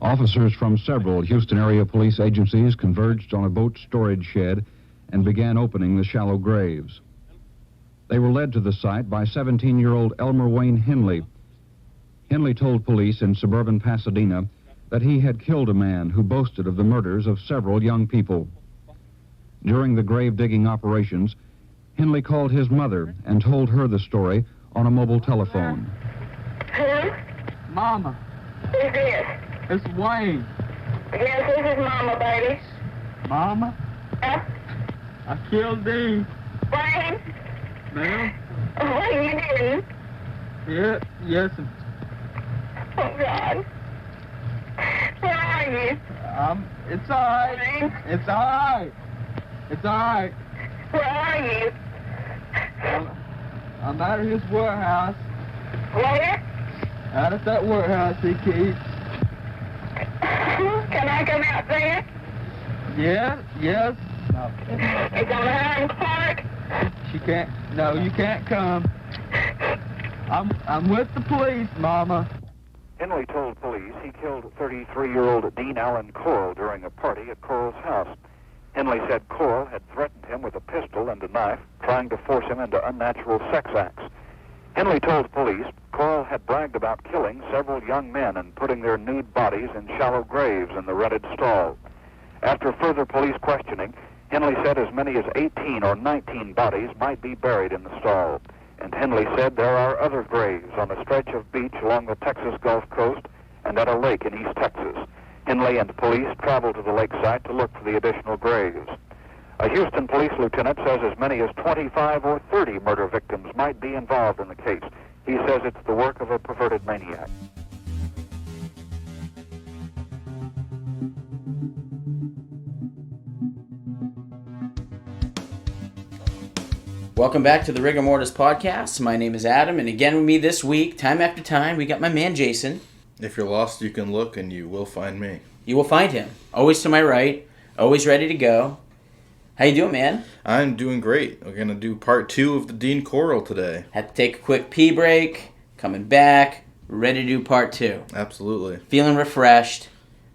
Officers from several Houston area police agencies converged on a boat storage shed and began opening the shallow graves. They were led to the site by 17-year-old Elmer Wayne Henley. Henley told police in suburban Pasadena that he had killed a man who boasted of the murders of several young people. During the grave-digging operations, Henley called his mother and told her the story on a mobile telephone. Who? Mama, Who's this? it's Wayne. Yes, this is Mama, baby. Mama, Huh? I killed Dean. Wayne? Ma'am? Wayne, you didn't. Yes. Oh, God. Where are you? It's all right. Wayne? It's all right. It's all right. Where are you? I'm out of his warehouse. Where? Out at that warehouse he keeps. Can I come out there? Yes. No. It's on Highland Park. She can't. No, you can't come. I'm with the police, Mama. Henley told police he killed 33-year-old Dean Allen Corll during a party at Corll's house. Henley said Corll had threatened him with a pistol and a knife, trying to force him into unnatural sex acts. Henley told police Corll had bragged about killing several young men and putting their nude bodies in shallow graves in the rented stall. After further police questioning, Henley said as many as 18 or 19 bodies might be buried in the stall. And Henley said there are other graves on a stretch of beach along the Texas Gulf Coast and at a lake in East Texas. Henley and police traveled to the lake site to look for the additional graves. A Houston police lieutenant says as many as 25 or 30 murder victims might be involved in the case. He says it's the work of a perverted maniac. Welcome back to the Rigor Mortis podcast. My name is Adam, and again with me this week, time after time, we got my man Jason. If you're lost, you can look, and you will find me. You will find him. Always to my right, always ready to go. How you doing, man? I'm doing great. We're going to do part 2 of the Dean Corll today. Had to take a quick pee break, coming back, ready to do part 2. Absolutely. Feeling refreshed.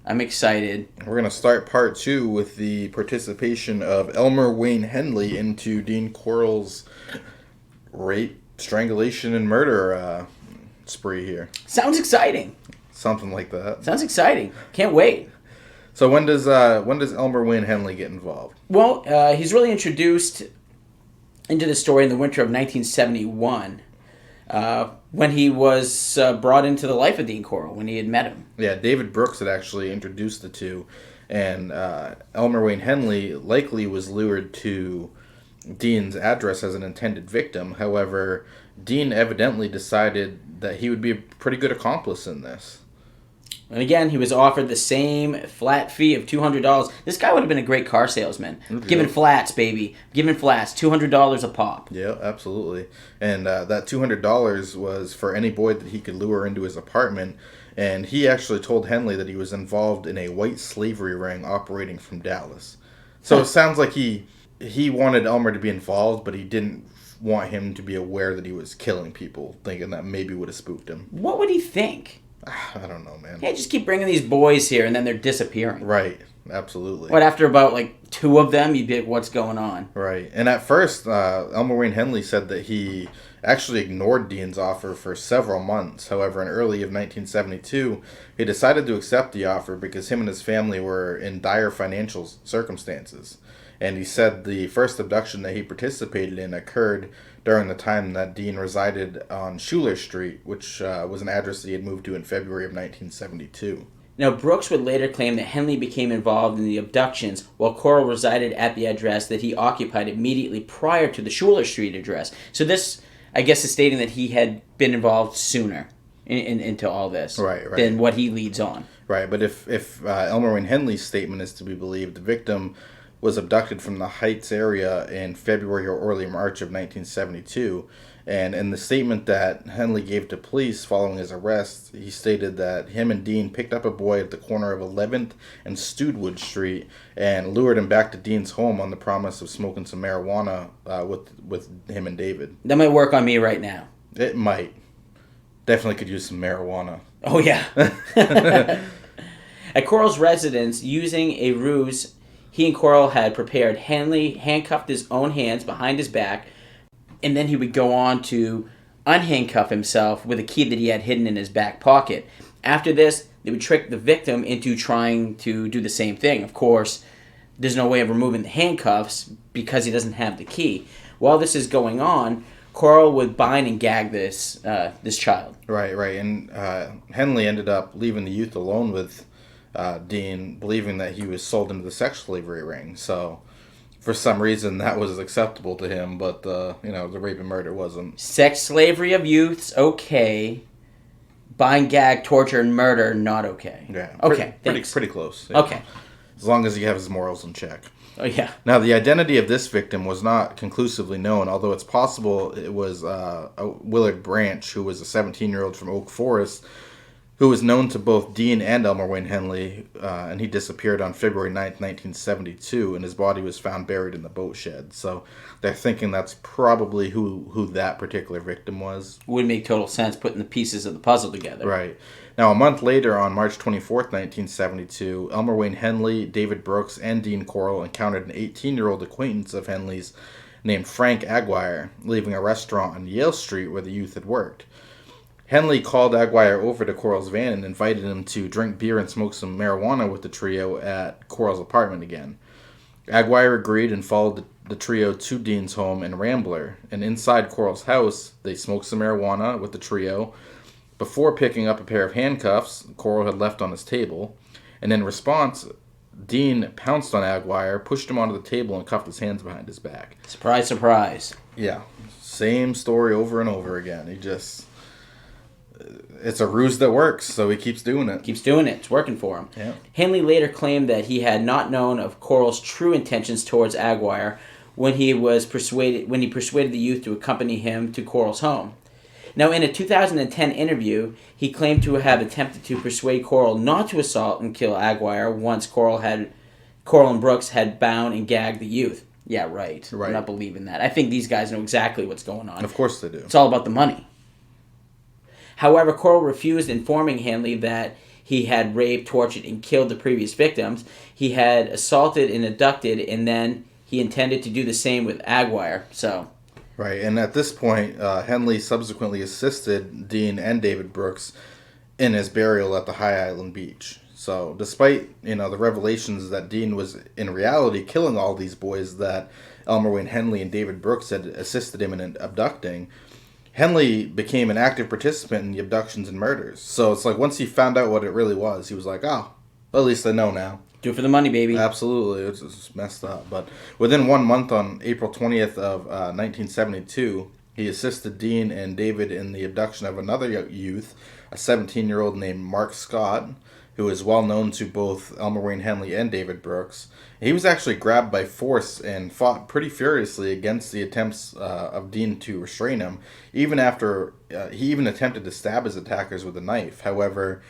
I'm excited. We're going to start part 2 with the participation of Elmer Wayne Henley into Dean Corll's rape, strangulation, and murder spree here. Sounds exciting. Something like that. Sounds exciting. Can't wait. So when does Elmer Wayne Henley get involved? Well, he's really introduced into the story in the winter of 1971 when he was brought into the life of Dean Corll, when he had met him. Yeah, David Brooks had actually introduced the two, and Elmer Wayne Henley likely was lured to Dean's address as an intended victim. However, Dean evidently decided that he would be a pretty good accomplice in this. And again, he was offered the same flat fee of $200. This guy would have been a great car salesman. Giving flats, baby. Giving flats. $200 a pop. Yeah, absolutely. And that $200 was for any boy that he could lure into his apartment. And he actually told Henley that he was involved in a white slavery ring operating from Dallas. So it sounds like he wanted Elmer to be involved, but he didn't want him to be aware that he was killing people, thinking that maybe would have spooked him. What would he think? I don't know, man. Yeah, just keep bringing these boys here, and then they're disappearing. Right, absolutely. What, after about, 2 of them, you'd be like, what's going on? Right, and at first, Elmer Wayne Henley said that he actually ignored Dean's offer for several months. However, in early of 1972, he decided to accept the offer because him and his family were in dire financial circumstances. And he said the first abduction that he participated in occurred during the time that Dean resided on Schuler Street, which was an address that he had moved to in February of 1972. Now, Brooks would later claim that Henley became involved in the abductions while Corll resided at the address that he occupied immediately prior to the Schuler Street address. So this, I guess, is stating that he had been involved sooner into all this than what he leads on. Right, but if Elmer Wayne Henley's statement is to be believed, the victim was abducted from the Heights area in February or early March of 1972. And in the statement that Henley gave to police following his arrest, he stated that him and Dean picked up a boy at the corner of 11th and Studwood Street and lured him back to Dean's home on the promise of smoking some marijuana with him and David. That might work on me right now. It might. Definitely could use some marijuana. Oh, yeah. At Corll's residence, using a ruse he and Corll had prepared, Henley handcuffed his own hands behind his back, and then he would go on to unhandcuff himself with a key that he had hidden in his back pocket. After this, they would trick the victim into trying to do the same thing. Of course, there's no way of removing the handcuffs because he doesn't have the key. While this is going on, Corll would bind and gag this child. Right. And Henley ended up leaving the youth alone with Dean, believing that he was sold into the sex slavery ring. So, for some reason, that was acceptable to him, but the rape and murder wasn't. Sex slavery of youths, okay. Bind, gag, torture, and murder, not okay. Yeah. Okay. Pretty close. Yeah. Okay. As long as he has his morals in check. Oh yeah. Now, the identity of this victim was not conclusively known, although it's possible it was Willard Branch, who was a 17-year-old from Oak Forest, who was known to both Dean and Elmer Wayne Henley, and he disappeared on February 9th, 1972, and his body was found buried in the boat shed. So they're thinking that's probably who that particular victim was. Would make total sense putting the pieces of the puzzle together. Right. Now, a month later, on March 24th, 1972, Elmer Wayne Henley, David Brooks, and Dean Corll encountered an 18-year-old acquaintance of Henley's named Frank Aguirre, leaving a restaurant on Yale Street where the youth had worked. Henley called Aguirre over to Corll's van and invited him to drink beer and smoke some marijuana with the trio at Corll's apartment again. Aguirre agreed and followed the trio to Dean's home in Rambler, and inside Corll's house, they smoked some marijuana with the trio before picking up a pair of handcuffs Corll had left on his table, and in response, Dean pounced on Aguirre, pushed him onto the table, and cuffed his hands behind his back. Surprise, surprise. Yeah, same story over and over again. It's a ruse that works, so he keeps doing it. It's working for him. Yeah. Henley later claimed that he had not known of Corll's true intentions towards Aguirre when he persuaded the youth to accompany him to Corll's home. Now, in a 2010 interview, he claimed to have attempted to persuade Corll not to assault and kill Aguirre once Corll and Brooks had bound and gagged the youth. Yeah, right. I'm not believing that. I think these guys know exactly what's going on. Of course they do. It's all about the money. However, Corll refused, informing Henley that he had raped, tortured, and killed the previous victims. He had assaulted and abducted, and then he intended to do the same with Aguirre. Right, and at this point, Henley subsequently assisted Dean and David Brooks in his burial at the High Island Beach. So, despite the revelations that Dean was in reality killing all these boys that Elmer Wayne Henley and David Brooks had assisted him in abducting, Henley became an active participant in the abductions and murders. So it's like once he found out what it really was, he was like, oh, well, at least I know now. Do it for the money, baby. Absolutely. It's messed up. But within 1 month, on April 20th of 1972, he assisted Dean and David in the abduction of another youth, a 17-year-old named Mark Scott, who is well known to both Elmer Wayne Henley and David Brooks. He was actually grabbed by force and fought pretty furiously against the attempts of Dean to restrain him, even after he even attempted to stab his attackers with a knife. However,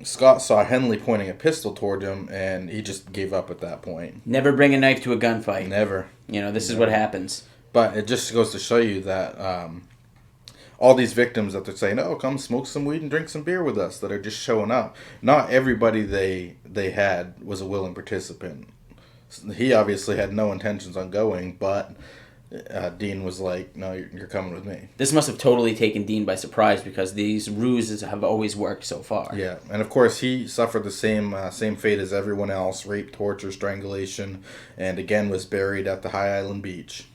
Scott saw Henley pointing a pistol toward him, and he just gave up at that point. Never bring a knife to a gunfight. Never. This is what happens. But it just goes to show you that all these victims that they're saying, oh, come smoke some weed and drink some beer with us, that are just showing up. Not everybody they had was a willing participant. He obviously had no intentions on going, but Dean was like, no, you're coming with me. This must have totally taken Dean by surprise because these ruses have always worked so far. Yeah, and of course he suffered the same fate as everyone else, rape, torture, strangulation, and again was buried at the High Island Beach.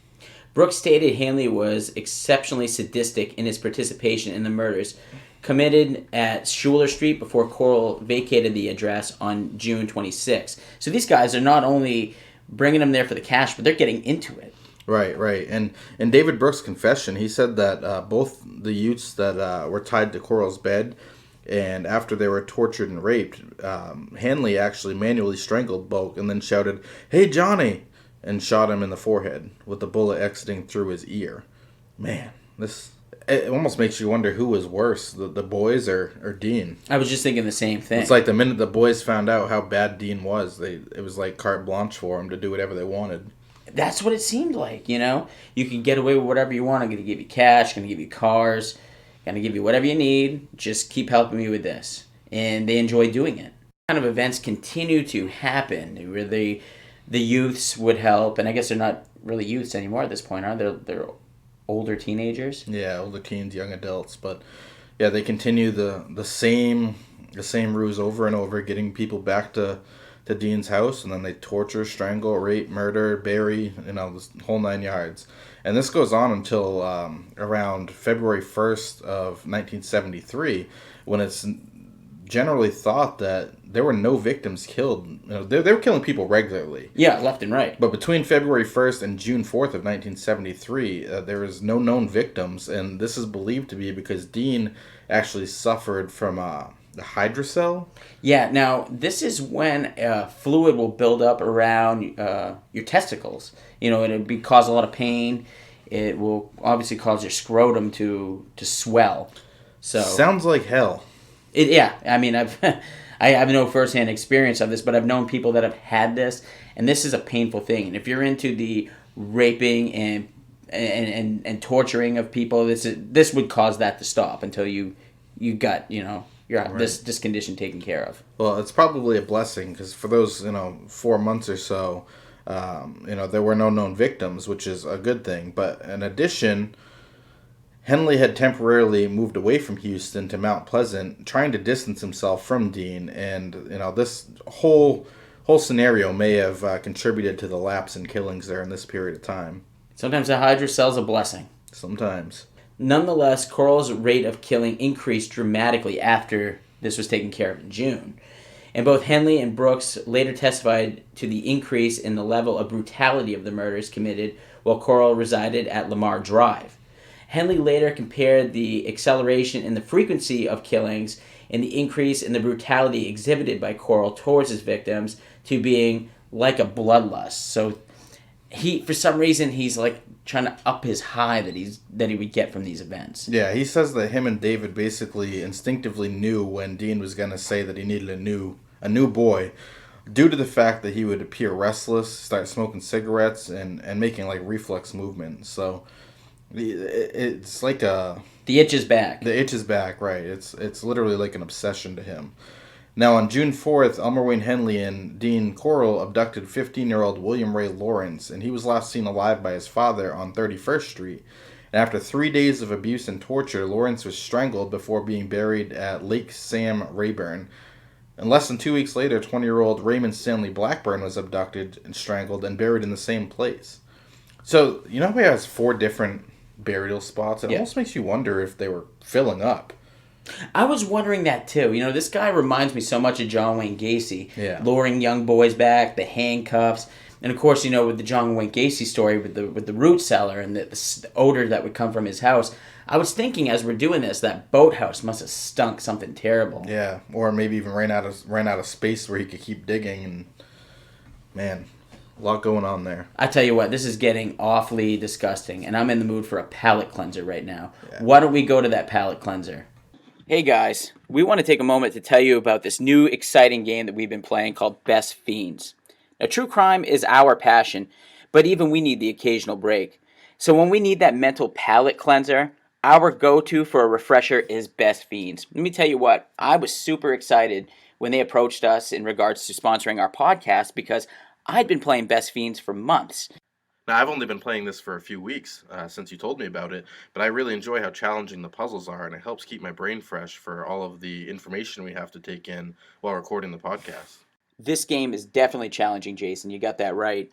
Brooks stated Henley was exceptionally sadistic in his participation in the murders committed at Schuler Street before Corll vacated the address on June 26. So these guys are not only bringing them there for the cash, but they're getting into it. Right. And in David Brooks' confession, he said that both the youths that were tied to Corll's bed and after they were tortured and raped, Henley actually manually strangled Bullock and then shouted, "Hey, Johnny!" and shot him in the forehead with the bullet exiting through his ear. Man, it almost makes you wonder who was worse, the boys or Dean. I was just thinking the same thing. It's like the minute the boys found out how bad Dean was, it was like carte blanche for them to do whatever they wanted. That's what it seemed like, You can get away with whatever you want. I'm going to give you cash, going to give you cars, going to give you whatever you need. Just keep helping me with this. And they enjoy doing it. kind of events continue to happen where the youths would help, and I guess they're not really youths anymore at this point, are they? They're older teenagers. Yeah, older teens, young adults, but yeah, they continue the same ruse over and over, getting people back to Dean's house, and then they torture, strangle, rape, murder, bury, this whole 9 yards. And this goes on until around February 1st of 1973, when it's generally thought that there were no victims killed. They were killing people regularly. Yeah, left and right. But between February 1st and June 4th of 1973, there is no known victims, and this is believed to be because Dean actually suffered from the hydrocele. Yeah, now this is when fluid will build up around your testicles. It'll cause a lot of pain. It will obviously cause your scrotum to swell. So sounds like hell. I mean, I have no firsthand experience of this, but I've known people that have had this, and this is a painful thing. And if you're into the raping and torturing of people, this would cause that to stop until you got Right. this condition taken care of. Well, it's probably a blessing, because for those 4 months or so, there were no known victims, which is a good thing. But in addition, Henley had temporarily moved away from Houston to Mount Pleasant, trying to distance himself from Dean, and this whole scenario may have contributed to the lapse in killings there in this period of time. Sometimes a hydrocel's a blessing. Sometimes. Nonetheless, Corll's rate of killing increased dramatically after this was taken care of in June. And both Henley and Brooks later testified to the increase in the level of brutality of the murders committed while Corll resided at Lamar Drive. Henley later compared the acceleration in the frequency of killings and the increase in the brutality exhibited by Corll towards his victims to being like a bloodlust. So for some reason, he's like trying to up his high that he would get from these events. Yeah, he says that him and David basically instinctively knew when Dean was going to say that he needed a new boy, due to the fact that he would appear restless, start smoking cigarettes, and making like reflex movements. So it's like the itch is back. The itch is back, right. It's literally like an obsession to him. Now, on June 4th, Elmer Wayne Henley and Dean Corll abducted 15-year-old William Ray Lawrence, and he was last seen alive by his father on 31st Street. And after 3 days of abuse and torture, Lawrence was strangled before being buried at Lake Sam Rayburn. And less than 2 weeks later, 20-year-old Raymond Stanley Blackburn was abducted and strangled and buried in the same place. So, he has 4 different burial spots. It almost makes you wonder if they were filling up. I was wondering that too. This guy reminds me so much of John Wayne Gacy. Yeah. Luring young boys back, the handcuffs. And of course, with the John Wayne Gacy story with the root cellar and the odor that would come from his house, I was thinking as we're doing this, that boathouse must have stunk something terrible. Yeah, or maybe even ran out of space where he could keep digging, and man, a lot going on there. I tell you what, this is getting awfully disgusting, and I'm in the mood for a palate cleanser right now. Yeah. Why don't we go to that palate cleanser? Hey guys, we want to take a moment to tell you about this new exciting game that we've been playing called Best Fiends. Now, true crime is our passion, but even we need the occasional break. So when we need that mental palate cleanser, our go-to for a refresher is Best Fiends. Let me tell you what, I was super excited when they approached us in regards to sponsoring our podcast because I'd been playing Best Fiends for months. Now, I've only been playing this for a few weeks since you told me about it, but I really enjoy how challenging the puzzles are, and it helps keep my brain fresh for all of the information we have to take in while recording the podcast. This game is definitely challenging, Jason. You got that right.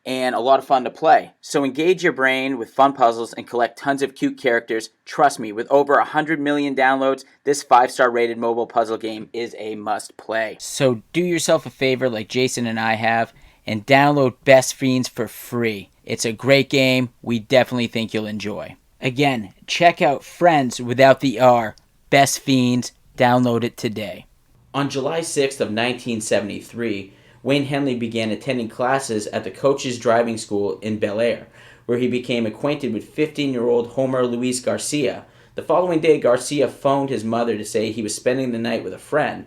And a lot of fun to play. So engage your brain with fun puzzles and collect tons of cute characters. Trust me, with over 100 million downloads, this 5-star rated mobile puzzle game is a must play. So do yourself a favor like Jason and I have and download Best Fiends for free. It's a great game. We definitely think you'll enjoy. Again, check out Friends without the R. Best Fiends. Download it today. On July 6th of 1973, Wayne Henley began attending classes at the Coach's Driving School in Bel Air, where he became acquainted with 15-year-old Homer Luis Garcia. The following day, Garcia phoned his mother to say he was spending the night with a friend.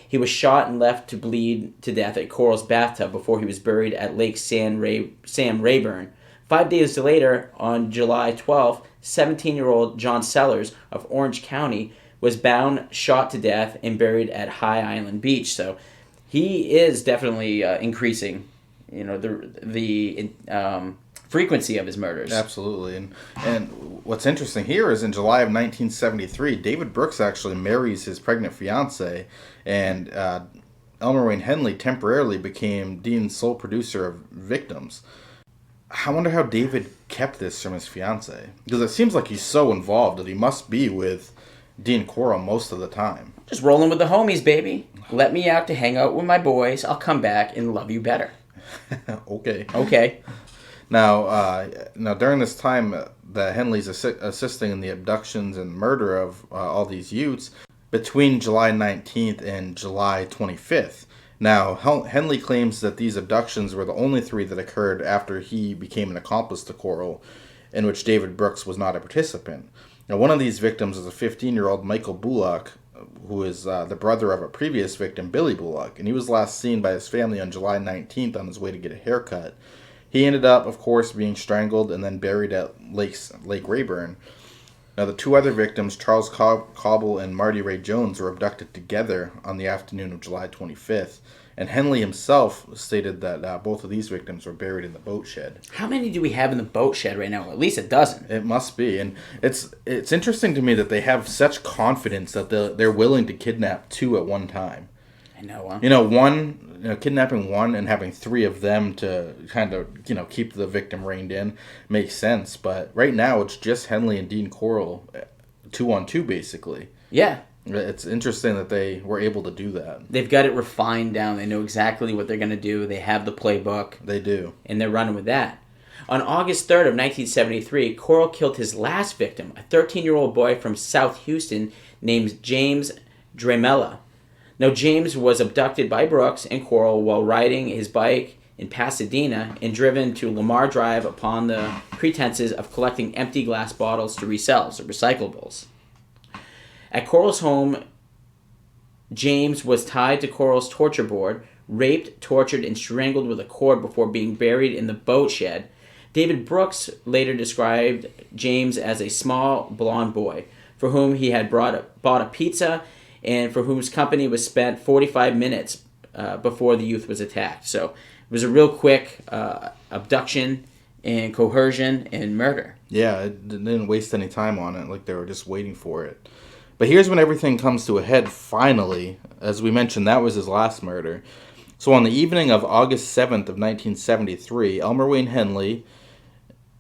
He was shot and left to bleed to death at Corll's bathtub before he was buried at Lake Sam Rayburn. 5 days later, on July 12th, 17-year-old John Sellers of Orange County was bound, shot to death, and buried at High Island Beach. So He is definitely increasing, the frequency of his murders. Absolutely. And what's interesting here is in July of 1973, David Brooks actually marries his pregnant fiancée, and Elmer Wayne Henley temporarily became Dean's sole producer of victims. I wonder how David kept this from his fiancée, because it seems like he's so involved that he must be with Dean Corll most of the time. Just rolling with the homies, baby. Let me out to hang out with my boys. I'll come back and love you better. Okay. Now during this time that Henley's assisting in the abductions and murder of all these youths, between July 19th and July 25th. Now, Henley claims that these abductions were the only 3 that occurred after he became an accomplice to Corll, in which David Brooks was not a participant. Now, one of these victims is a 15-year-old Michael Bullock, who is the brother of a previous victim, Billy Bullock, and he was last seen by his family on July 19th on his way to get a haircut. He ended up, of course, being strangled and then buried at Lake Rayburn. Now, the 2 other victims, Charles Cobble and Marty Ray Jones, were abducted together on the afternoon of July 25th. And Henley himself stated that both of these victims were buried in the boat shed. How many do we have in the boat shed right now? At least a dozen. It must be. And it's interesting to me that they have such confidence that they're willing to kidnap 2 at one time. I know, huh? Kidnapping 1 and having 3 of them to kind of, keep the victim reined in makes sense. But right now, it's just Henley and Dean Corll, 2-on-2, basically. Yeah. It's interesting that they were able to do that. They've got it refined down. They know exactly what they're going to do. They have the playbook. They do. And they're running with that. On August 3rd of 1973, Corll killed his last victim, a 13-year-old boy from South Houston named James Dramella. Now, James was abducted by Brooks and Corll while riding his bike in Pasadena and driven to Lamar Drive upon the pretenses of collecting empty glass bottles to resell, so recyclables. At Corll's home, James was tied to Corll's torture board, raped, tortured, and strangled with a cord before being buried in the boat shed. David Brooks later described James as a small, blonde boy for whom he had bought a pizza and for whose company was spent 45 minutes before the youth was attacked. So it was a real quick abduction and coercion and murder. Yeah, it didn't waste any time on it, like they were just waiting for it. But here's when everything comes to a head, finally. As we mentioned, that was his last murder. So on the evening of August 7th of 1973, Elmer Wayne Henley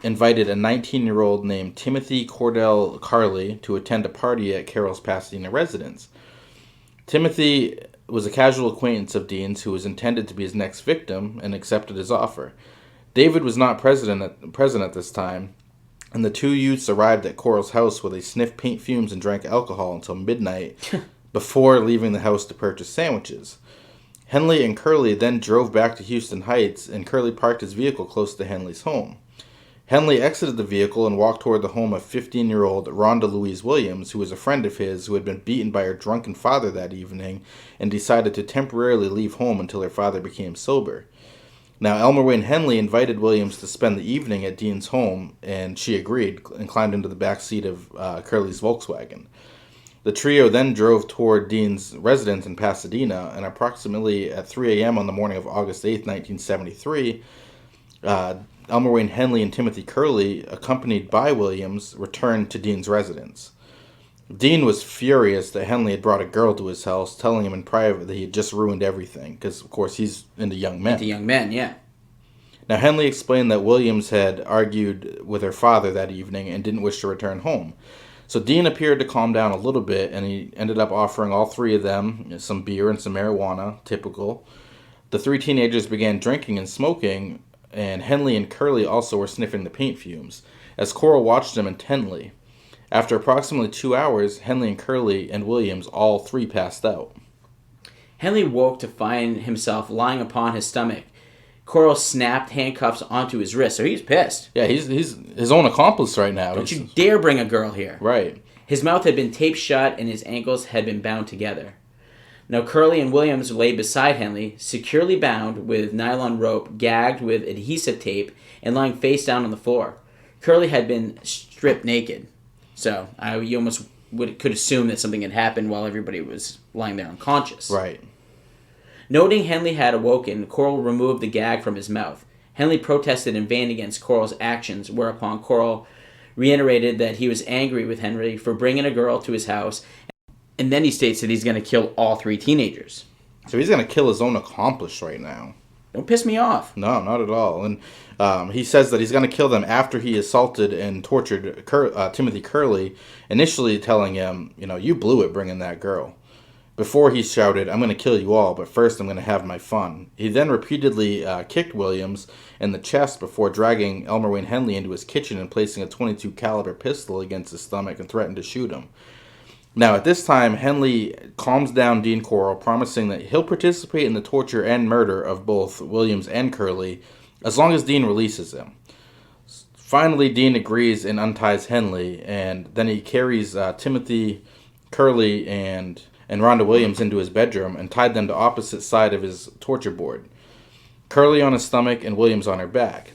invited a 19-year-old named Timothy Cordell Carley to attend a party at Carroll's Pasadena residence. Timothy was a casual acquaintance of Dean's who was intended to be his next victim and accepted his offer. David was not present at this time, and the 2 youths arrived at Corll's house where they sniffed paint fumes and drank alcohol until midnight before leaving the house to purchase sandwiches. Henley and Curley then drove back to Houston Heights, and Curley parked his vehicle close to Henley's home. Henley exited the vehicle and walked toward the home of 15-year-old Rhonda Louise Williams, who was a friend of his who had been beaten by her drunken father that evening and decided to temporarily leave home until her father became sober. Now, Elmer Wayne Henley invited Williams to spend the evening at Dean's home, and she agreed and climbed into the back seat of Curley's Volkswagen. The trio then drove toward Dean's residence in Pasadena, and approximately at 3 a.m. on the morning of August 8, 1973, Elmer Wayne Henley and Timothy Curley, accompanied by Williams, returned to Dean's residence. Dean was furious that Henley had brought a girl to his house, telling him in private that he had just ruined everything, because, of course, he's into young men. Into young men, yeah. Now, Henley explained that Williams had argued with her father that evening and didn't wish to return home. So Dean appeared to calm down a little bit, and he ended up offering all 3 of them some beer and some marijuana, typical. The 3 teenagers began drinking and smoking, and Henley and Curley also were sniffing the paint fumes, as Corll watched them intently. After approximately 2 hours, Henley and Curley and Williams all 3 passed out. Henley woke to find himself lying upon his stomach. Corll snapped handcuffs onto his wrist, so he was pissed. Yeah, he's his own accomplice right now. Don't you dare bring a girl here. Right. His mouth had been taped shut and his ankles had been bound together. Now Curley and Williams lay beside Henley, securely bound with nylon rope, gagged with adhesive tape, and lying face down on the floor. Curley had been stripped naked. So you almost could assume that something had happened while everybody was lying there unconscious. Right. Noting Henley had awoken, Corll removed the gag from his mouth. Henley protested in vain against Corll's actions, whereupon Corll reiterated that he was angry with Henry for bringing a girl to his house, and then he states that he's going to kill all 3 teenagers. So he's going to kill his own accomplice right now. Don't piss me off. No, not at all. And he says that he's going to kill them after he assaulted and tortured Timothy Curley, initially telling him, you blew it bringing that girl. Before he shouted, I'm going to kill you all, but first I'm going to have my fun. He then repeatedly kicked Williams in the chest before dragging Elmer Wayne Henley into his kitchen and placing a .22 caliber pistol against his stomach and threatened to shoot him. Now, at this time, Henley calms down Dean Corll, promising that he'll participate in the torture and murder of both Williams and Curley, as long as Dean releases him. Finally, Dean agrees and unties Henley, and then he carries Timothy Curley and Rhonda Williams into his bedroom and tied them to opposite side of his torture board. Curley on his stomach and Williams on her back.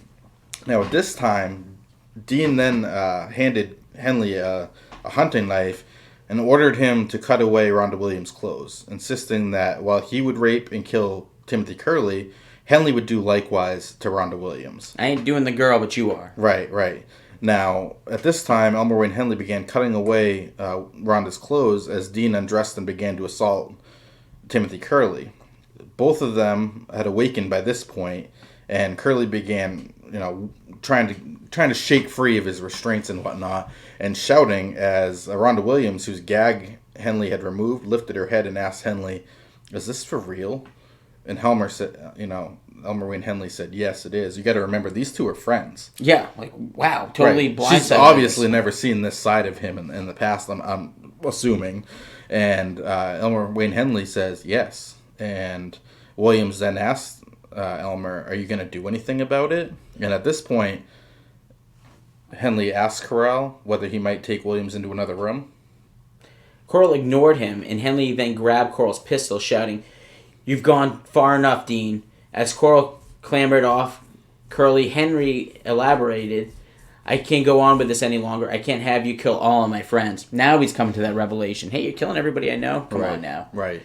Now, at this time, Dean then handed Henley a hunting knife and ordered him to cut away Rhonda Williams' clothes, insisting that while he would rape and kill Timothy Curley, Henley would do likewise to Rhonda Williams. I ain't doing the girl, but you are. Right. Now, at this time, Elmer Wayne Henley began cutting away Rhonda's clothes as Dean undressed and began to assault Timothy Curley. Both of them had awakened by this point, and Curley began, trying to shake free of his restraints and whatnot, and shouting as Rhonda Williams, whose gag Henley had removed, lifted her head and asked Henley, "Is this for real?" And Elmer Wayne Henley said, "Yes, it is. You got to remember, these two are friends." Yeah, wow, totally blindsided. She's obviously never seen this side of him in the past, I'm assuming. And Elmer Wayne Henley says, "Yes." And Williams then asks Elmer, "Are you going to do anything about it?" And at this point, Henley asks Corll whether he might take Williams into another room. Corll ignored him, and Henley then grabbed Corll's pistol, shouting, "You've gone far enough, Dean." As Corll clambered off Curley, Henry elaborated, "I can't go on with this any longer. I can't have you kill all of my friends." Now he's coming to that revelation. Hey, you're killing everybody I know? Come on now. Right.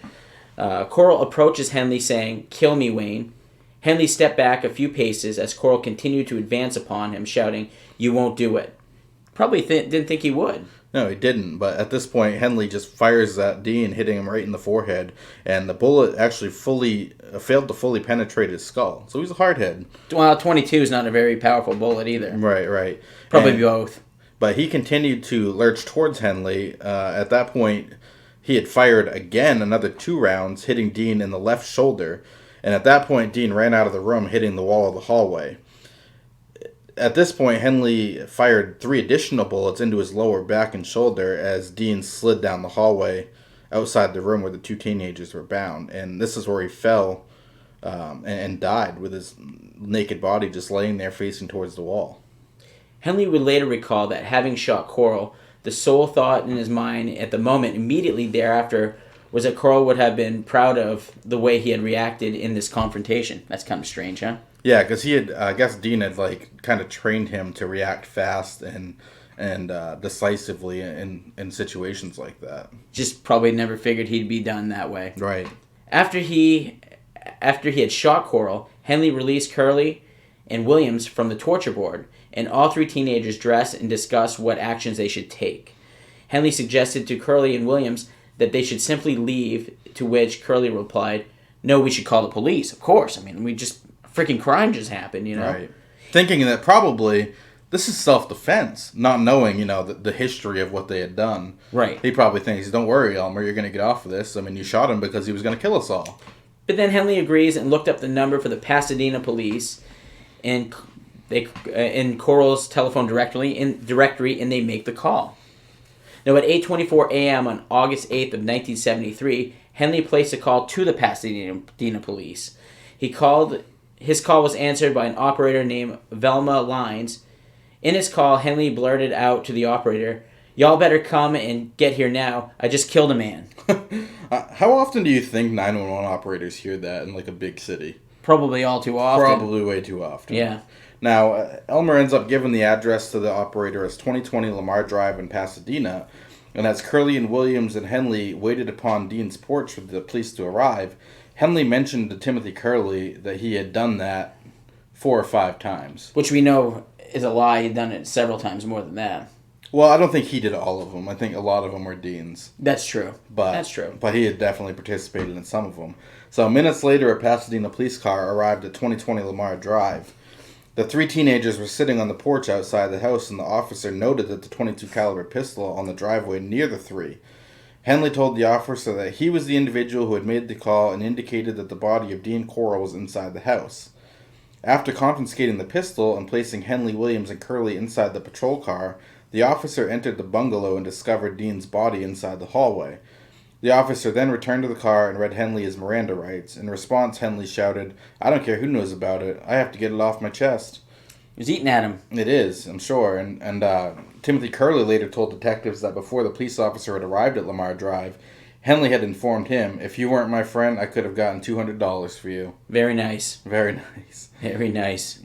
Corll approaches Henley, saying, "Kill me, Wayne." Henley stepped back a few paces as Corll continued to advance upon him, shouting, "You won't do it." Probably didn't think he would. No, he didn't. But at this point, Henley just fires at Dean, hitting him right in the forehead. And the bullet actually failed to fully penetrate his skull. So he's a hardhead. Well, 22 is not a very powerful bullet either. Right. Probably both. But he continued to lurch towards Henley. At that point, he had fired again another 2 rounds, hitting Dean in the left shoulder. And at that point, Dean ran out of the room, hitting the wall of the hallway. At this point, Henley fired 3 additional bullets into his lower back and shoulder as Dean slid down the hallway outside the room where the 2 teenagers were bound. And this is where he fell and died with his naked body just laying there facing towards the wall. Henley would later recall that having shot Corll, the sole thought in his mind at the moment immediately thereafter was that Corll would have been proud of the way he had reacted in this confrontation. That's kind of strange, huh? Yeah, because he had, I guess Dean had kind of trained him to react fast and decisively in situations like that. Just probably never figured he'd be done that way. Right. After he had shot Corll, Henley released Curley and Williams from the torture board, and all 3 teenagers dressed and discussed what actions they should take. Henley suggested to Curley and Williams that they should simply leave, to which Curley replied, "No, we should call the police, of course. I mean, freaking crime just happened, Right. Thinking that probably this is self-defense, not knowing, the history of what they had done. Right. He probably thinks, "Don't worry, Elmer, you're going to get off of this. I mean, you shot him because he was going to kill us all." But then Henley agrees and looked up the number for the Pasadena police and in Corll's telephone directory, and they make the call. Now, at 8:24 a.m. on August 8th of 1973, Henley placed a call to the Pasadena police. His call was answered by an operator named Velma Lines. In his call, Henley blurted out to the operator, "Y'all better come and get here now. I just killed a man." How often do you think 911 operators hear that in a big city? Probably all too often. Probably way too often. Yeah. Now, Elmer ends up giving the address to the operator as 2020 Lamar Drive in Pasadena, And as Curley and Williams and Henley waited upon Dean's porch for the police to arrive, Henley mentioned to Timothy Curley that he had done that 4 or 5 times. Which we know is a lie. He'd done it several times more than that. Well, I don't think he did all of them. I think a lot of them were Dean's. That's true. That's true. But he had definitely participated in some of them. So minutes later, a Pasadena police car arrived at 2020 Lamar Drive. The 3 teenagers were sitting on the porch outside the house, and the officer noted that the .22 caliber pistol on the driveway near the 3. Henley told the officer that he was the individual who had made the call and indicated that the body of Dean Corll was inside the house. After confiscating the pistol and placing Henley, Williams, and Curley inside the patrol car, the officer entered the bungalow and discovered Dean's body inside the hallway. The officer then returned to the car and read Henley his Miranda rights. In response, Henley shouted, "I don't care who knows about it. I have to get it off my chest." He was eating at him. It is, I'm sure. And Timothy Curley later told detectives that before the police officer had arrived at Lamar Drive, Henley had informed him, "If you weren't my friend, I could have gotten $200 for you." Very nice. Very nice. Very nice.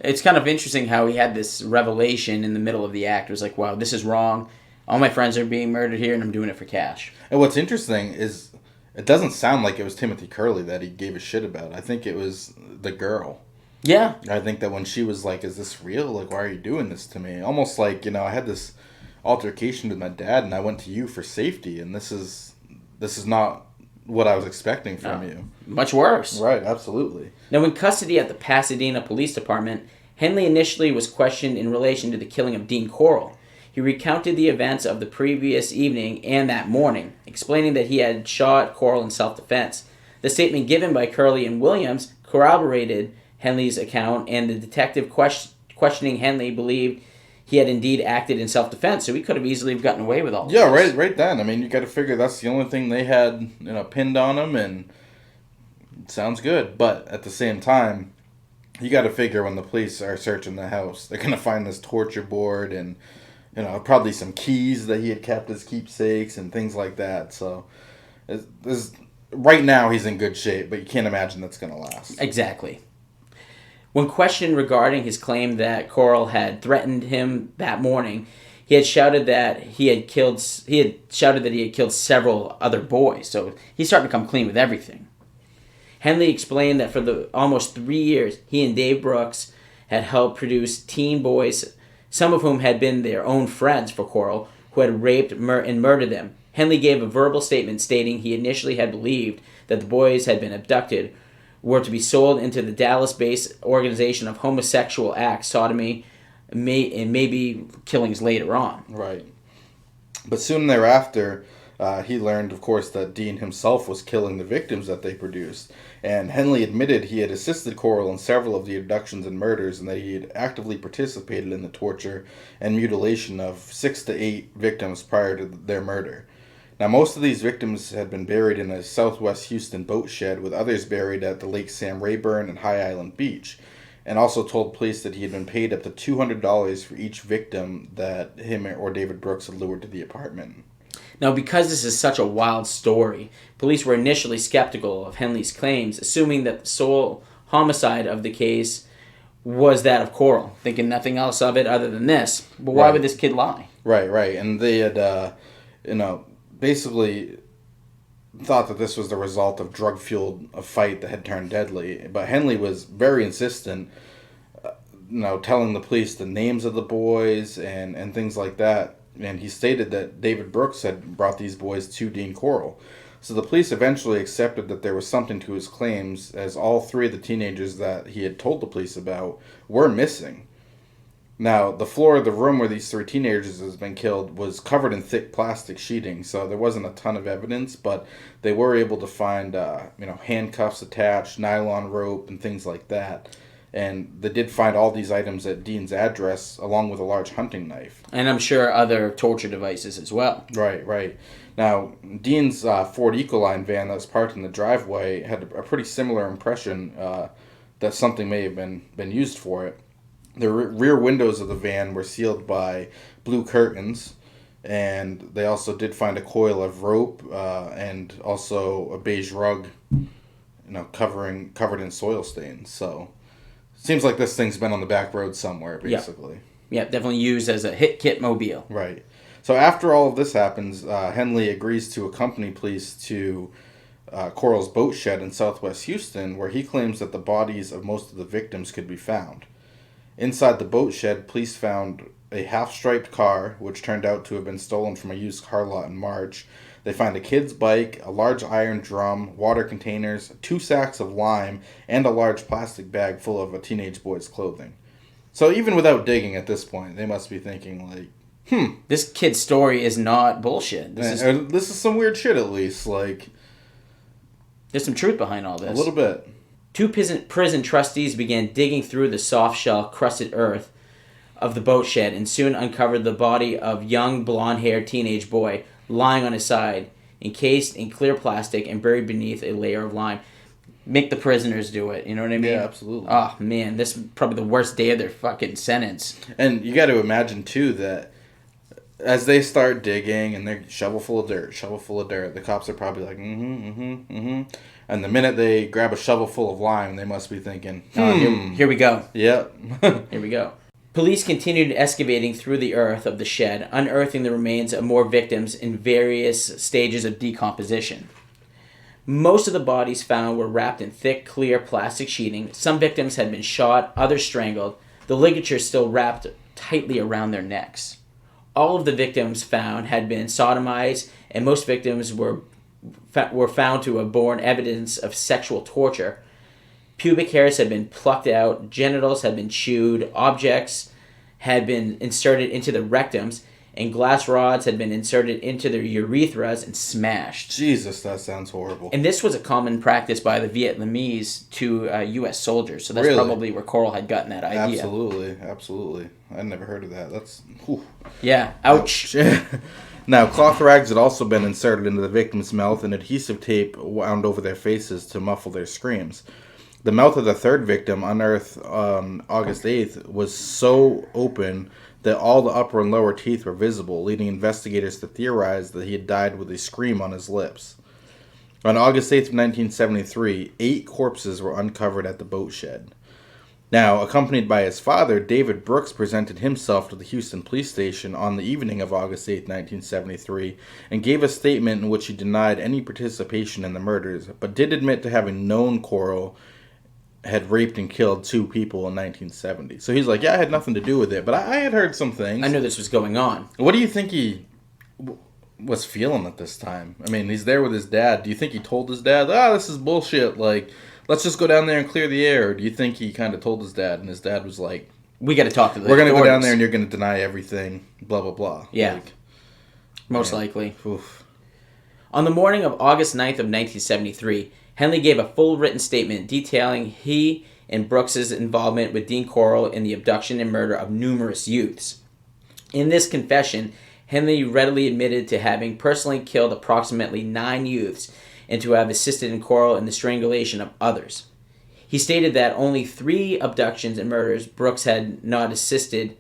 It's kind of interesting how he had this revelation in the middle of the act. It was like, wow, this is wrong. All my friends are being murdered here, and I'm doing it for cash. And what's interesting is it doesn't sound like it was Timothy Curley that he gave a shit about. I think it was the girl. Yeah. I think that when she was like, "Is this real? Like, why are you doing this to me?" Almost like, I had this altercation with my dad, and I went to you for safety, and this is not what I was expecting from you. Much worse. Right, absolutely. Now, in custody at the Pasadena Police Department, Henley initially was questioned in relation to the killing of Dean Corll. He recounted the events of the previous evening and that morning, explaining that he had shot Corll in self-defense. The statement given by Curley and Williams corroborated Henley's account, and the detective questioning Henley believed he had indeed acted in self-defense, so he could have easily gotten away with all this. Yeah, right then. I mean, you got to figure that's the only thing they had, pinned on him, and it sounds good. But at the same time, you got to figure when the police are searching the house, they're going to find this torture board and, probably some keys that he had kept as keepsakes and things like that. So, right now he's in good shape, but you can't imagine that's going to last. Exactly. When questioned regarding his claim that Corll had threatened him that morning, he had shouted that he had killed several other boys. So he's starting to come clean with everything. Henley explained that for the almost 3 years, he and Dave Brooks had helped produce teen boys, some of whom had been their own friends for Corll, who had raped and murdered them. Henley gave a verbal statement stating he initially had believed that the boys had been abducted, were to be sold into the Dallas-based organization of homosexual acts, sodomy, and maybe killings later on. Right. But soon thereafter, he learned, of course, that Dean himself was killing the victims that they produced. And Henley admitted he had assisted Corll in several of the abductions and murders, and that he had actively participated in the torture and mutilation of 6 to 8 victims prior to their murder. Now, most of these victims had been buried in a southwest Houston boat shed, with others buried at the Lake Sam Rayburn and High Island Beach, and also told police that he had been paid up to $200 for each victim that him or David Brooks had lured to the apartment. Now, because this is such a wild story, police were initially skeptical of Henley's claims, assuming that the sole homicide of the case was that of Corll, thinking nothing else of it other than this. But why would this kid lie? Right. And they had, basically thought that this was the result of drug-fueled a fight that had turned deadly. But Henley was very insistent, telling the police the names of the boys and things like that. And he stated that David Brooks had brought these boys to Dean Corll. So the police eventually accepted that there was something to his claims, as all 3 of the teenagers that he had told the police about were missing. Now, the floor of the room where these 3 teenagers had been killed was covered in thick plastic sheeting, so there wasn't a ton of evidence, but they were able to find, handcuffs attached, nylon rope, and things like that. And they did find all these items at Dean's address, along with a large hunting knife. And I'm sure other torture devices as well. Right. Now, Dean's Ford Ecoline van that was parked in the driveway had a pretty similar impression that something may have been used for it. The rear windows of the van were sealed by blue curtains, and they also did find a coil of rope and also a beige rug, covered in soil stains. So, it seems like this thing's been on the back road somewhere, basically. Yeah, definitely used as a hit kit mobile. Right. So after all of this happens, Henley agrees to accompany police to Corll's boat shed in southwest Houston, where he claims that the bodies of most of the victims could be found. Inside the boat shed, police found a half-striped car, which turned out to have been stolen from a used car lot in March. They find a kid's bike, a large iron drum, water containers, 2 sacks of lime, and a large plastic bag full of a teenage boy's clothing. So even without digging at this point, they must be thinking, like, This kid's story is not bullshit. this is some weird shit, at least. Like, There's some truth behind all this. a little bit. 2 prison trustees began digging through the soft-shell, crusted earth of the boat shed and soon uncovered the body of young, blonde-haired teenage boy lying on his side, encased in clear plastic and buried beneath a layer of lime. Make the prisoners do it, you know what I mean? Yeah, absolutely. Oh, man, this is probably the worst day of their fucking sentence. And you got to imagine, too, that as they start digging and they're shovel full of dirt, the cops are probably like, And the minute they grab a shovel full of lime, they must be thinking, Here we go. Yep. Here we go. Police continued excavating through the earth of the shed, unearthing the remains of more victims in various stages of decomposition. Most of the bodies found were wrapped in thick, clear plastic sheeting. Some victims had been shot, others strangled, the ligatures still wrapped tightly around their necks. All of the victims found had been sodomized, and most victims were found to have borne evidence of sexual torture. Pubic hairs had been plucked out, genitals had been chewed, objects had been inserted into the rectums, and glass rods had been inserted into their urethras and smashed. Jesus, that sounds horrible. And this was a common practice by the Vietnamese to U.S. soldiers, so that's Really? probably where Corll had gotten that idea. Absolutely. I'd never heard of that. That's... Whew. Yeah, ouch. Now, cloth rags had also been inserted into the victim's mouth and adhesive tape wound over their faces to muffle their screams. The mouth of the third victim, unearthed on August 8th, was so open that all the upper and lower teeth were visible, leading investigators to theorize that he had died with a scream on his lips. On August 8th of 1973, 8 corpses were uncovered at the boat shed. Now, accompanied by his father, David Brooks presented himself to the Houston police station on the evening of August 8, 1973, and gave a statement in which he denied any participation in the murders, but did admit to having known Corll had raped and killed 2 people in 1970. So he's like, yeah, I had nothing to do with it, but I had heard some things. I knew this was going on. What do you think he was feeling at this time? I mean, he's there with his dad. Do you think he told his dad, this is bullshit, like... let's just go down there and clear the air? Or do you think he kind of told his dad, and his dad was like, we got to talk to the we're going to go down authorities. there and you're going to deny everything, blah, blah, blah. Yeah. Like, Most likely. Oof. On the morning of August 9th of 1973, Henley gave a full written statement detailing he and Brooks's involvement with Dean Corll in the abduction and murder of numerous youths. In this confession, Henley readily admitted to having personally killed approximately 9 youths and to have assisted in Corll in the strangulation of others. He stated that only 3 abductions and murders Brooks had not assisted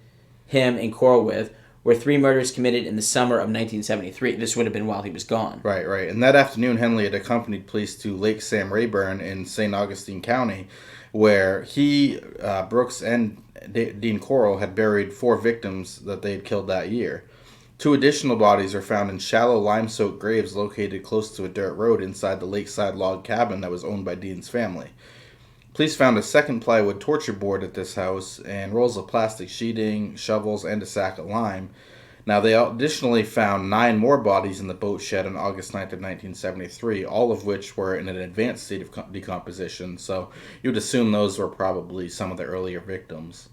him and Corll with were 3 murders committed in the summer of 1973. This would have been while he was gone. Right. And that afternoon, Henley had accompanied police to Lake Sam Rayburn in St. Augustine County, where he, Brooks, and Dean Corll had buried 4 victims that they had killed that year. 2 additional bodies were found in shallow lime-soaked graves located close to a dirt road inside the lakeside log cabin that was owned by Dean's family. Police found a second plywood torture board at this house and rolls of plastic sheeting, shovels, and a sack of lime. Now, they additionally found 9 more bodies in the boat shed on August 9th of 1973, all of which were in an advanced state of decomposition, so you'd assume those were probably some of the earlier victims.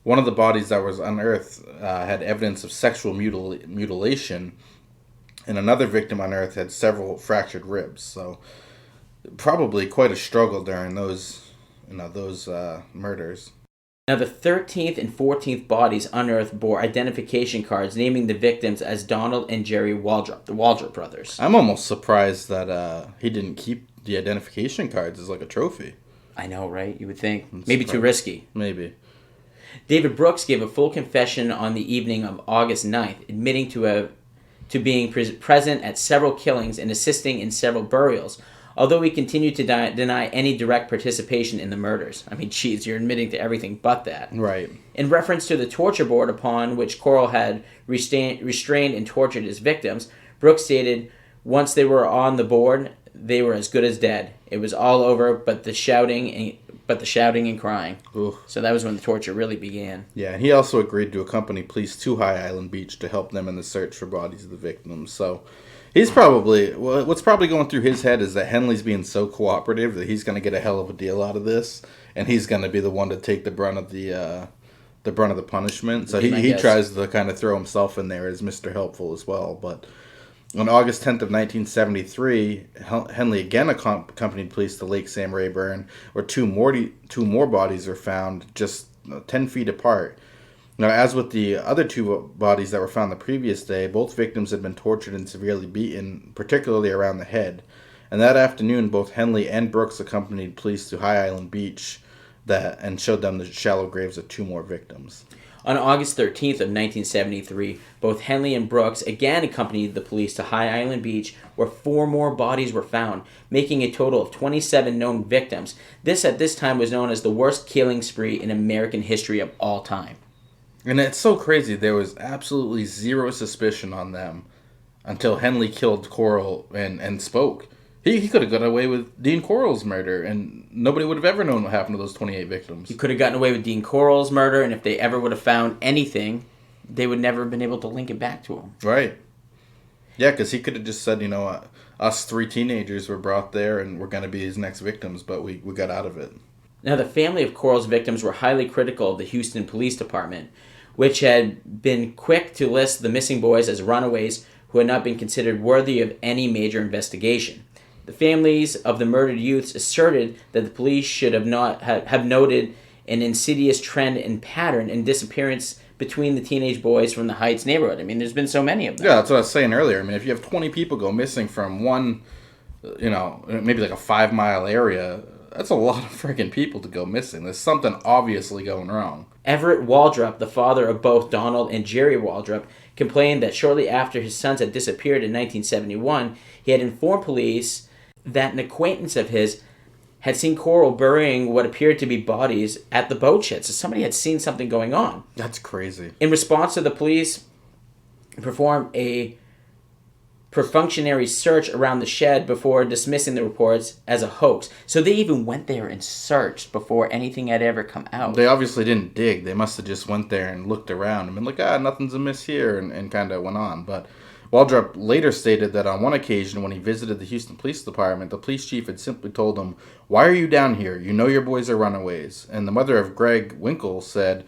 One of the bodies that was unearthed had evidence of sexual mutilation, and another victim unearthed had several fractured ribs. So, probably quite a struggle during those murders. Now, the 13th and 14th bodies unearthed bore identification cards naming the victims as Donald and Jerry Waldrop, the Waldrop brothers. I'm almost surprised that he didn't keep the identification cards as like a trophy. I know, right? You would think. Maybe too risky. Maybe. David Brooks gave a full confession on the evening of August 9th, admitting to being present at several killings and assisting in several burials, although he continued to deny any direct participation in the murders. I mean, geez, you're admitting to everything but that. Right. In reference to the torture board upon which Corll had restrained and tortured his victims, Brooks stated, once they were on the board, they were as good as dead. It was all over but the shouting and crying. Ooh. So that was when the torture really began. Yeah, and he also agreed to accompany police to High Island Beach to help them in the search for bodies of the victims. So he's probably, what's probably going through his head is that Henley's being so cooperative that he's going to get a hell of a deal out of this, and he's going to be the one to take the brunt of the punishment. So he tries to kind of throw himself in there as Mr. Helpful as well. But on August 10th of 1973, Henley again accompanied police to Lake Sam Rayburn, where two more bodies were found just 10 feet apart. Now, as with the other two bodies that were found the previous day, both victims had been tortured and severely beaten, particularly around the head. And that afternoon, both Henley and Brooks accompanied police to High Island Beach and showed them the shallow graves of two more victims. On August 13th of 1973, both Henley and Brooks again accompanied the police to High Island Beach, where 4 more bodies were found, making a total of 27 known victims. This at this time was known as the worst killing spree in American history of all time. And it's so crazy. There was absolutely zero suspicion on them until Henley killed Corll and spoke. He could have got away with Dean Corll's murder, and nobody would have ever known what happened to those 28 victims. He could have gotten away with Dean Corll's murder, and if they ever would have found anything, they would never have been able to link it back to him. Right. Yeah, because he could have just said, us 3 teenagers were brought there, and we're going to be his next victims, but we got out of it. Now, the family of Corll's victims were highly critical of the Houston Police Department, which had been quick to list the missing boys as runaways who had not been considered worthy of any major investigation. The families of the murdered youths asserted that the police should have noted an insidious trend and pattern in disappearance between the teenage boys from the Heights neighborhood. I mean, there's been so many of them. Yeah, that's what I was saying earlier. I mean, if you have 20 people go missing from one, maybe like a 5-mile area, that's a lot of freaking people to go missing. There's something obviously going wrong. Evert Waldrop, the father of both Donald and Jerry Waldrop, complained that shortly after his sons had disappeared in 1971, he had informed police that an acquaintance of his had seen Corll burying what appeared to be bodies at the boat shed. So somebody had seen something going on. That's crazy. In response to the police, performed a perfunctory search around the shed before dismissing the reports as a hoax. So they even went there and searched before anything had ever come out. They obviously didn't dig. They must have just went there and looked around and been like, nothing's amiss here, and kind of went on. But Waldrop later stated that on one occasion when he visited the Houston Police Department, the police chief had simply told him, "Why are you down here? You know your boys are runaways." And the mother of Greg Winkle said,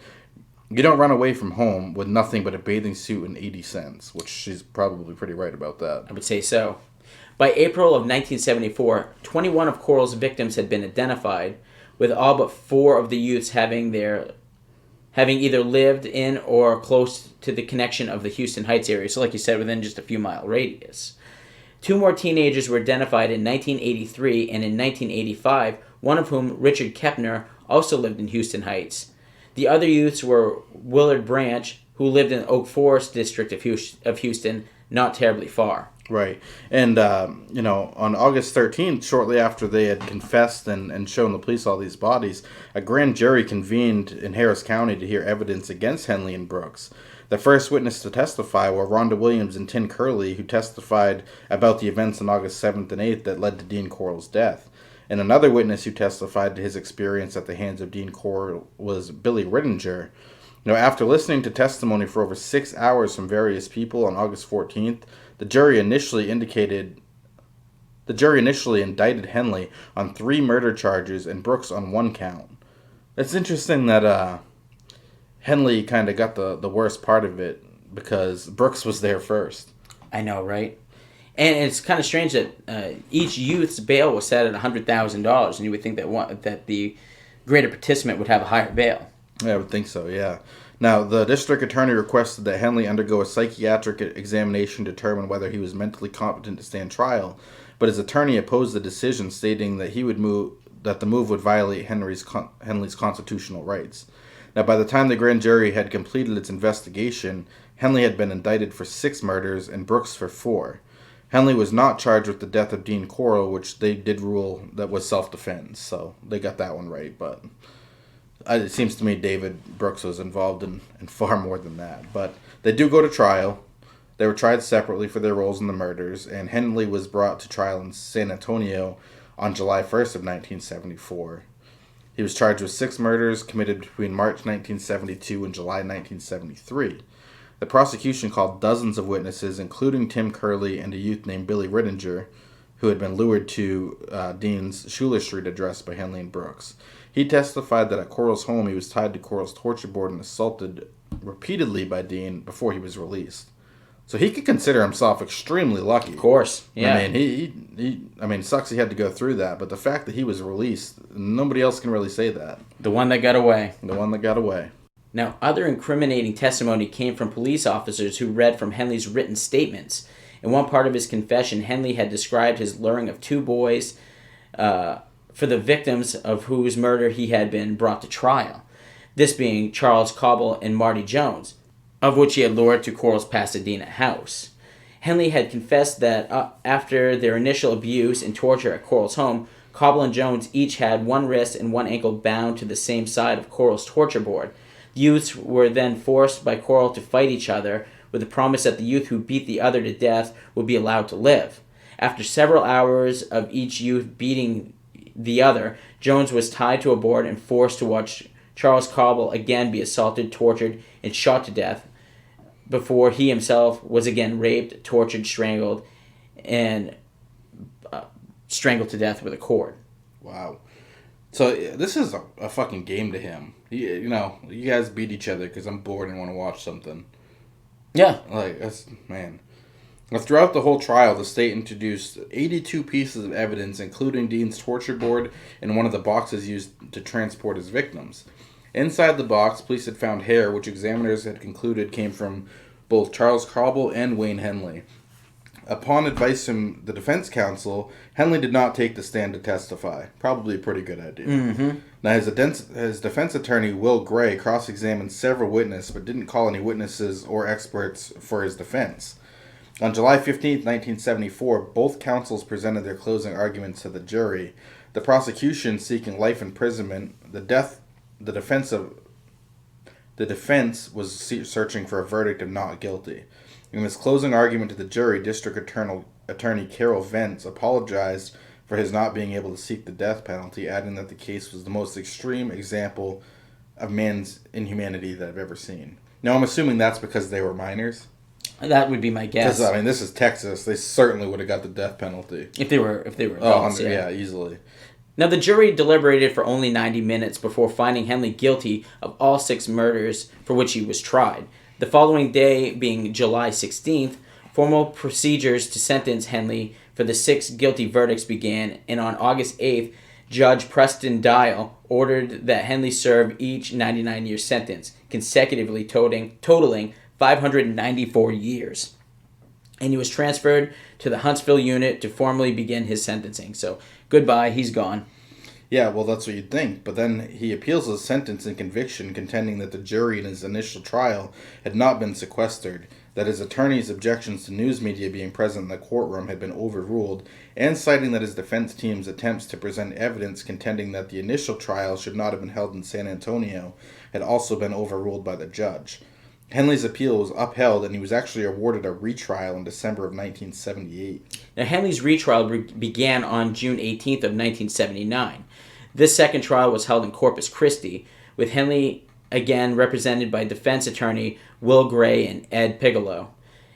"You don't run away from home with nothing but a bathing suit and 80 cents, which she's probably pretty right about that. I would say so. By April of 1974, 21 of Corll's victims had been identified, with all but 4 of the youths having either lived in or close to the connection of the Houston Heights area. So like you said, within just a few mile radius. 2 more teenagers were identified in 1983 and in 1985, one of whom, Richard Kepner, also lived in Houston Heights. The other youths were Willard Branch, who lived in Oak Forest district of Houston, not terribly far. Right. And, on August 13th, shortly after they had confessed and shown the police all these bodies, a grand jury convened in Harris County to hear evidence against Henley and Brooks. The first witness to testify were Rhonda Williams and Tin Curley, who testified about the events on August 7th and 8th that led to Dean Corll's death. And another witness who testified to his experience at the hands of Dean Corll was Billy Rittinger. After listening to testimony for over 6 hours from various people on August 14th, the jury initially indicted Henley on 3 murder charges and Brooks on 1 count. It's interesting that Henley kind of got the worst part of it because Brooks was there first. I know, right? And it's kind of strange that each youth's bail was set at $100,000, and you would think that the greater participant would have a higher bail. Yeah, I would think so, yeah. Now, the district attorney requested that Henley undergo a psychiatric examination to determine whether he was mentally competent to stand trial, but his attorney opposed the decision, stating that the move would violate Henley's constitutional rights. Now, by the time the grand jury had completed its investigation, Henley had been indicted for 6 murders and Brooks for 4. Henley was not charged with the death of Dean Corll, which they did rule that was self-defense, so they got that one right. But it seems to me David Brooks was involved in far more than that. But they do go to trial. They were tried separately for their roles in the murders, and Henley was brought to trial in San Antonio on July 1st of 1974. He was charged with 6 murders committed between March 1972 and July 1973. The prosecution called dozens of witnesses, including Tim Curley and a youth named Billy Rittinger, who had been lured to Dean's Schuler Street address by Henley and Brooks. He testified that at Corll's home he was tied to Corll's torture board and assaulted repeatedly by Dean before he was released. So he could consider himself extremely lucky. Of course, yeah. I mean, it sucks he had to go through that, but the fact that he was released, nobody else can really say that. The one that got away. The one that got away. Now, other incriminating testimony came from police officers who read from Henley's written statements. In one part of his confession, Henley had described his luring of 2 boys for the victims of whose murder he had been brought to trial. This being Charles Corll and Marty Jones, of which he had lured to Corll's Pasadena house. Henley had confessed that after their initial abuse and torture at Corll's home, Corll and Jones each had one wrist and one ankle bound to the same side of Corll's torture board. The youths were then forced by Corll to fight each other, with the promise that the youth who beat the other to death would be allowed to live. After several hours of each youth beating the other, Jones was tied to a board and forced to watch Charles Corll again be assaulted, tortured, and shot to death, before he himself was again raped, tortured, strangled, and strangled to death with a cord. Wow. So this is a fucking game to him. You guys beat each other because I'm bored and want to watch something. Yeah. Man. Now, throughout the whole trial, the state introduced 82 pieces of evidence, including Dean's torture board and one of the boxes used to transport his victims. Inside the box, police had found hair, which examiners had concluded came from both Charles Corll and Wayne Henley. Upon advice from the defense counsel, Henley did not take the stand to testify. Probably a pretty good idea. Mm-hmm. Now, his defense attorney, Will Gray, cross-examined several witnesses, but didn't call any witnesses or experts for his defense. On July 15, 1974, both counsels presented their closing arguments to the jury. The prosecution seeking life imprisonment, the defense was searching for a verdict of not guilty. In his closing argument to the jury, District Attorney Carol Vance apologized for his not being able to seek the death penalty, adding that the case was the most extreme example of man's inhumanity that I've ever seen. Now, I'm assuming that's because they were minors. That would be my guess. Because, this is Texas. They certainly would have got the death penalty. If they were adults, yeah, easily. Now, the jury deliberated for only 90 minutes before finding Henley guilty of all 6 murders for which he was tried. The following day, being July 16th, formal procedures to sentence Henley for the 6 guilty verdicts began, and on August 8th, Judge Preston Dial ordered that Henley serve each 99-year sentence, consecutively totaling 594 years. And he was transferred to the Huntsville unit to formally begin his sentencing. So, goodbye, he's gone. Yeah, well, that's what you'd think. But then he appeals his sentence and conviction, contending that the jury in his initial trial had not been sequestered, that his attorney's objections to news media being present in the courtroom had been overruled, and citing that his defense team's attempts to present evidence contending that the initial trial should not have been held in San Antonio had also been overruled by the judge. Henley's appeal was upheld, and he was actually awarded a retrial in December of 1978. Now, Henley's retrial began on June 18th of 1979. This second trial was held in Corpus Christi, with Henley again represented by defense attorney Will Gray and Ed Pigelow.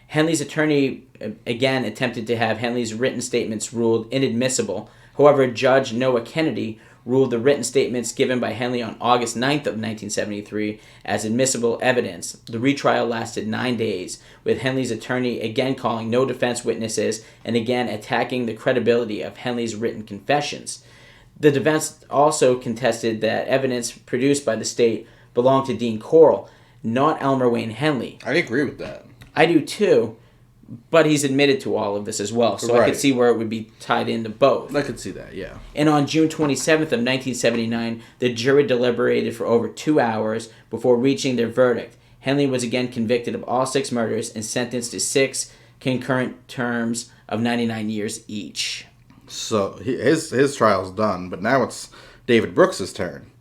Henley's attorney again attempted to have Henley's written statements ruled inadmissible. However, Judge Noah Kennedy ruled the written statements given by Henley on August 9th of 1973 as admissible evidence. The retrial lasted 9 days, with Henley's attorney again calling no defense witnesses and again attacking the credibility of Henley's written confessions. The defense also contested that evidence produced by the state belonged to Dean Corll, not Elmer Wayne Henley. I agree with that. I do too, but he's admitted to all of this as well, so right. I could see where it would be tied into both. I could see that, yeah. And on June 27th of 1979, the jury deliberated for over 2 hours before reaching their verdict. Henley was again convicted of all 6 murders and sentenced to 6 concurrent terms of 99 years each. So his trial's done, but now it's David Brooks's turn.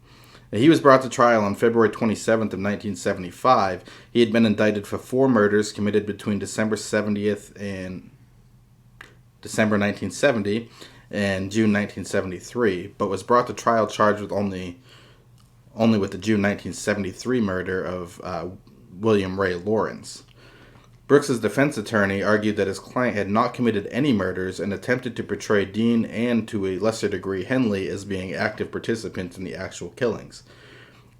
He was brought to trial on February 27th of 1975. He had been indicted for 4 murders committed between December 70th and December 1970 and June 1973, but was brought to trial charged with only with the June 1973 murder of William Ray Lawrence. Brooks's defense attorney argued that his client had not committed any murders and attempted to portray Dean and, to a lesser degree, Henley as being active participants in the actual killings.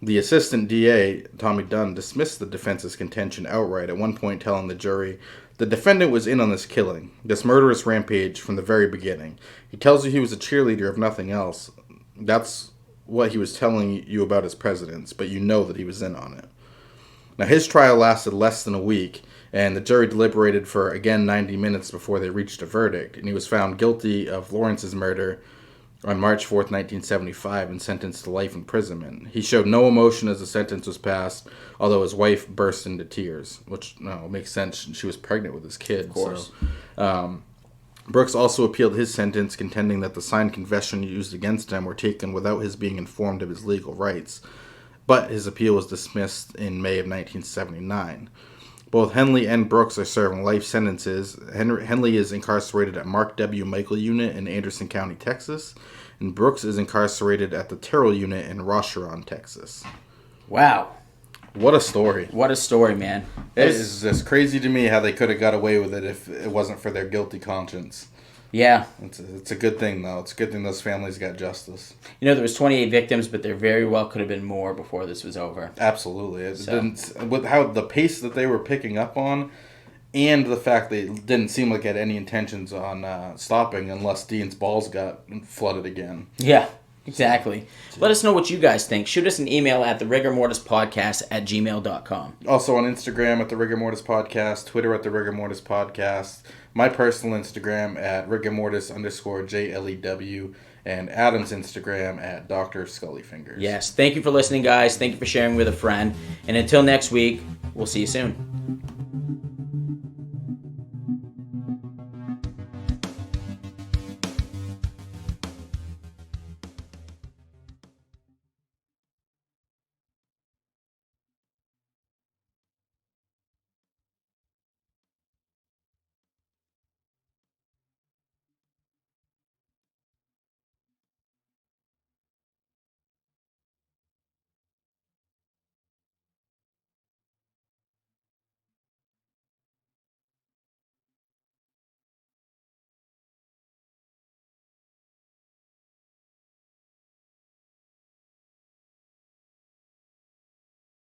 The assistant DA, Tommy Dunn, dismissed the defense's contention outright, at one point telling the jury, "The defendant was in on this killing, this murderous rampage from the very beginning. He tells you he was a cheerleader if nothing else. That's what he was telling you about his presidents, but you know that he was in on it." Now, his trial lasted less than a week, and the jury deliberated for, again, 90 minutes before they reached a verdict, and he was found guilty of Lawrence's murder on March 4th, 1975, and sentenced to life imprisonment. He showed no emotion as the sentence was passed, although his wife burst into tears, which makes sense. She was pregnant with his kid. Of course. So, Brooks also appealed his sentence, contending that the signed confession used against him were taken without his being informed of his legal rights. But his appeal was dismissed in May of 1979. Both Henley and Brooks are serving life sentences. Henley is incarcerated at Mark W. Michael Unit in Anderson County, Texas, and Brooks is incarcerated at the Terrell Unit in Rocheron, Texas. Wow. What a story. What a story, man. It is just crazy to me how they could have got away with it if it wasn't for their guilty conscience. Yeah. It's a good thing, though. It's a good thing those families got justice. You know, there was 28 victims, but there very well could have been more before this was over. Absolutely. With how the pace that they were picking up on, and the fact they didn't seem like they had any intentions on stopping unless Dean's balls got flooded again. Yeah, exactly. Let us know what you guys think. Shoot us an email at therigamortispodcast@gmail.com. Also on Instagram at the Rigor Mortis Podcast, Twitter at the Rigor Mortis Podcast, my personal Instagram at rigormortis_JLEW, and Adam's Instagram at Dr. Scullyfingers. Yes. Thank you for listening, guys. Thank you for sharing with a friend. And until next week, we'll see you soon.